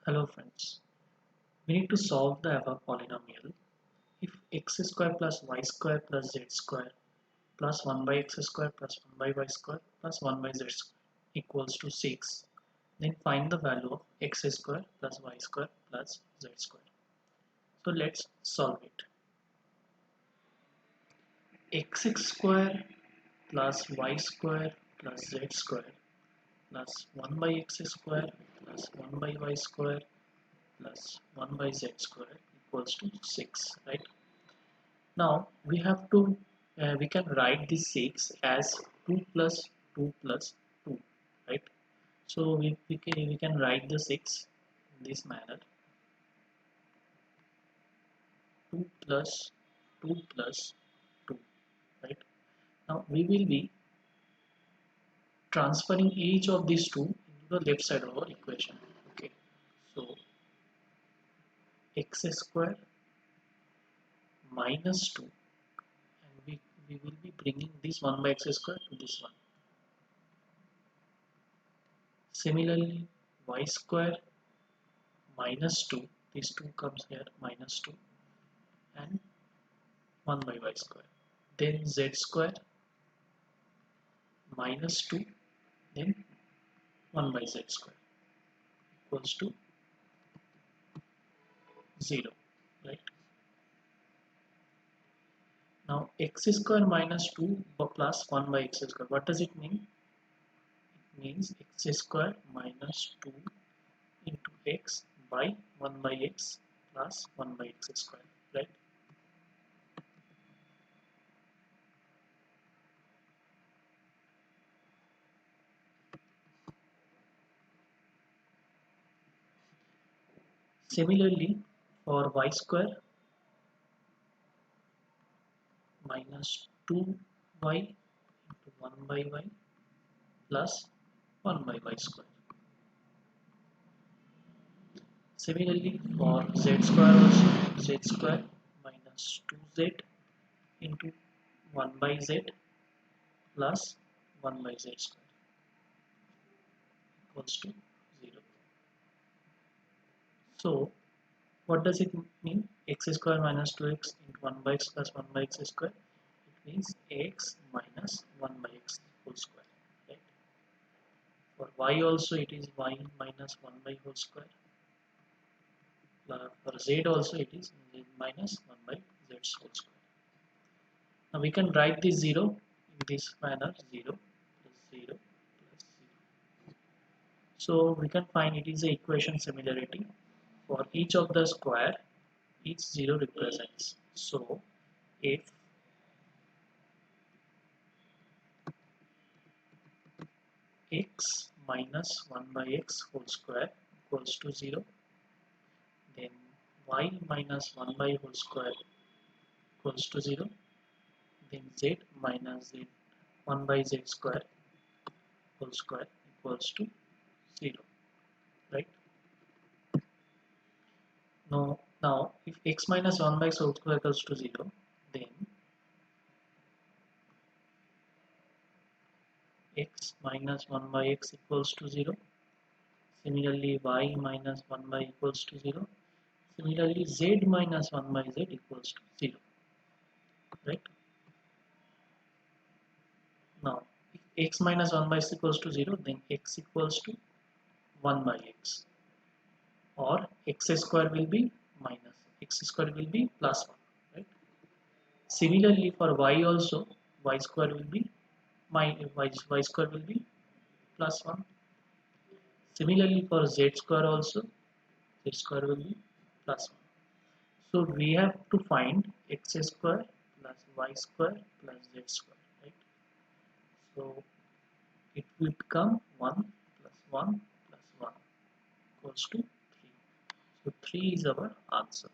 Hello friends, we need to solve the above polynomial if x square plus y square plus z square plus 1 by x square plus 1 by y square plus 1 by z square equals to 6. Then find the value of x square plus y square plus z square. So let's solve it. X square plus y square plus z square plus 1 by x square plus 1 by y square plus 1 by z square equals to 6, right? Now we can write this 6 as 2 plus 2 plus 2, right? So we can write the 6 in this manner: 2 plus 2 plus 2, right? Now we will be transferring each of these two into the left side of our equation. Okay, so x square minus 2, and we will be bringing this 1 by x square to this one. Similarly, y square minus 2, this 2 comes here, minus 2, and 1 by y square. Then z square minus 2, then 1 by z square equals to 0, right? Now x square minus 2 plus 1 by x square. What does it mean? It means x square minus 2 into x by 1 by x plus 1 by x square, right? Similarly, for y square minus 2y into 1 by y plus 1 by y square. Similarly, for z square also, z square minus 2z into 1 by z plus 1 by z square equals to 0. So, what does it mean? X square minus 2x into 1 by x plus 1 by x square. It means x minus 1 by x whole square. Right? For y also, it is y minus 1 by whole square. For z also, it is z minus 1 by z whole square. Now we can write this 0 in this manner: 0 plus 0 plus 0. So we can find it is a equation similarity. For each of the square, each 0 represents. So if x minus 1 by x whole square equals to 0, then y minus 1 by whole square equals to 0, then z minus z 1 by z square whole square equals to 0, right? Now if x minus 1 by x whole square equals to 0, then x minus 1 by x equals to 0. Similarly, y minus 1 by equals to 0. Similarly, z minus 1 by z equals to 0, right? Now, if x minus 1 by x equals to 0, then x equals to 1 by x, or x square will be minus, x square will be plus 1, right? Similarly, for y also, y square will be y square will be plus 1. Similarly, for z square also, z square will be plus 1. So we have to find x square plus y square plus z square, right? So it will become 1 plus 1 plus 1 equals to 3. So 3 is our answer.